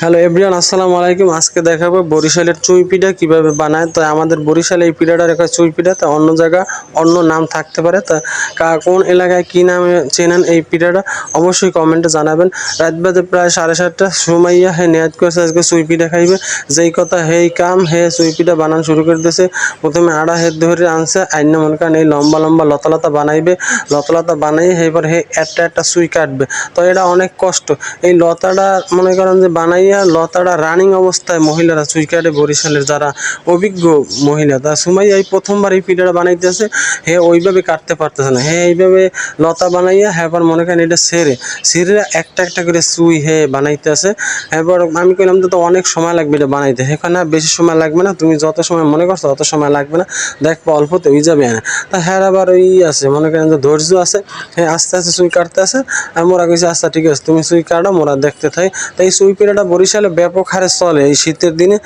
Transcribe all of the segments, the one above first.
Hello everyone, আসসালামু আলাইকুম। আজকে দেখাবো বরিশালের চুই পিঠা কীভাবে বানায়। তো আমাদের বরিশালে এই পিঠাটার একটা চুই পিঠা, তা অন্য জায়গা অন্য নাম থাকতে পারে। তা কোন এলাকায় কী নামে চেনেন এই পিঠাটা অবশ্যই কমেন্টে জানাবেন। রাত বাজে প্রায় 7:30, সুমাইয়া হে নিয়াত করেছে আজকে চুই পিঠা খাইবে। যেই কথা হেই কাম, হে চুই পিঠা বানানো শুরু করে দিয়েছে। প্রথমে আড়া হে ধরে আনছে, আইন্য মনে করেন এই লম্বা লম্বা লতা বানাইবে। লতা বানাই এবার হে একটা চুই কাটবে। তো এটা অনেক কষ্ট। এই লতাটা মনে করেন যে বানাইয়া লতাটা রানিং অবস্থায় মহিলারা চুই কাটে। বরিশালের যারা অভিজ্ঞ মহিলা, তা সুমাইয়া এই প্রথমবার এই পিঠাটা বানাইতেছে। হে ওইভাবে কাটতে পারতেছে না, হে এইভাবে লতা বানাইয়া এবার মনে করেন এটা ছিঁড়ে একটা করে চুই হে বানাইতেছে। এবার আমি কইলাম তো অনেক সময় লাগবে এটা বানাইতে। এখানে বেশি সময় লাগবে না, তুমি যত সময় মনে করছো তত সময় লাগবে না, দেখবো অল্পতে হয়ে যাবে। তা হ্যাঁ আবার ওই আছে মনে করেন যে ধৈর্য আছে। হ্যাঁ আস্তে আস্তে চুই কাটতে আছে। আর মোরা কইছে আচ্ছা ঠিক আছে, তুমি চুই কাটো, মোরা দেখতে থাই। তাই এই চুই পিঠাটা বরিশালে ব্যাপক হারে চলে এই শীতের দিনে।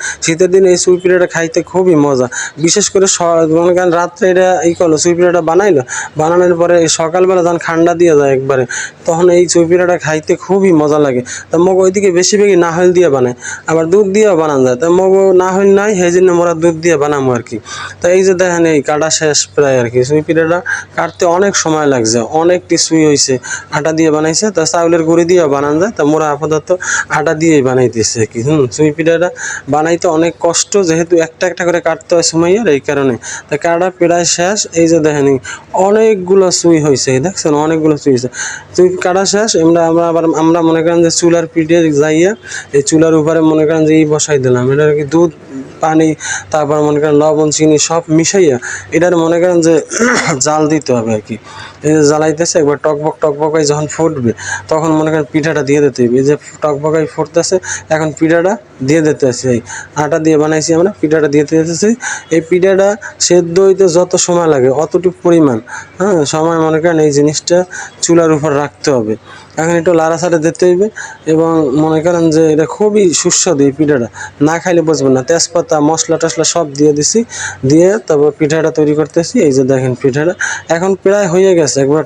এই চুই পিঠাটা খাইতে খুবই মজা। বিশেষ করে মনে করেন রাত্রে এটা করলো চুই পিঠাটা বানানোর পরে সকালবেলা যখন ঠান্ডা দিয়ে যায় একবারে, তখন এই চুই পিঠাটা খাইতে খুবই মজা লাগে। তা মগ ওইদিকে বেশিরভাগই নাহল দিয়ে বানায়, আবার দুধ দিয়েও বানানো যায়। তা মগ নাহল নাই, সেই জন্য মোরা দুধ দিয়ে বানাবো আর কি। তো এই যে দেখেন এই কাটা শেষ প্রায় আর কি। চুই পিঠাটা কাটতে অনেক সময় লাগছে, অনেকটি চুই হয়েছে। আটা দিয়ে বানাইছে, তা চাউলের গুঁড়ি দিয়েও বানানো যায়। তা মোরা আপাতত আটা দিয়েই বানাইতেছে আর কি। চুই পিঠাটা বানাইতে অনেক কষ্ট, যেহেতু একটা করে কাটতে হয় সুমাইয়ার, এই কারণে। তা কাটা প্রায় শেষ। এই যে দেখেন অনেকগুলো চুই হয়েছে, দেখছেন অনেকগুলো চুই হয়েছে। চুই কাটা শেষ। আমরা মনে করেন যে চুলার পিঠে যাইয়া এই চুলার উপরে মনে করেন যে বসাই দিলাম। এটা আর কি দুধ পানি, তারপর মনে করেন লবণ চিনি সব মিশাইয়া এটার মনে করেন যে জাল দিতে হবে আর কি। এই যে জ্বালাইতেছে, একবার টকবক যখন ফুটবে তখন মনে করেন পিঠাটা দিয়ে দিতে হবে। এই যে টকবকাই ফুটতেছে, এখন পিঠাটা দিয়ে দিতে আছে। এই আটা দিয়ে বানাইছি আমরা, পিঠাটা দিয়ে দিতেছি। এই পিঠাটা সেদ্ধ হইতে যত সময় লাগে অতটুকু পরিমাণ সময় মনে করেন এই জিনিসটা চুলার উপর রাখতে হবে। এখন একটু লাড়াচাড়া দিতে হইবে, এবং মনে করেন যে এটা খুবই সুস্বাদু। এই পিঠাটা না খাইলে বুঝবেন না। তেজপাতা মশলা টশলা সব দিয়ে দিছি, দিয়ে তারপর পিঠাটা তৈরি করতেছি। এই যে দেখেন পিঠাটা এখন প্রায় হয়ে গেছে, একবার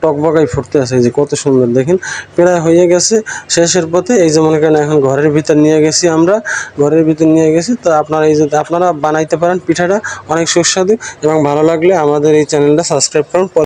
টকবকাই ফুটতে আছে। এই যে কত সুন্দর দেখেন, প্রায় হয়ে গেছে শেষের পথে। এই যে মনে করেন এখন ঘরের ভিতর নিয়ে গেছি আমরা, তো আপনারা বানাইতে পারেন। পিঠাটা অনেক সুস্বাদু, এবং ভালো লাগলে আমাদের এই চ্যানেলটা সাবস্ক্রাইব করুন।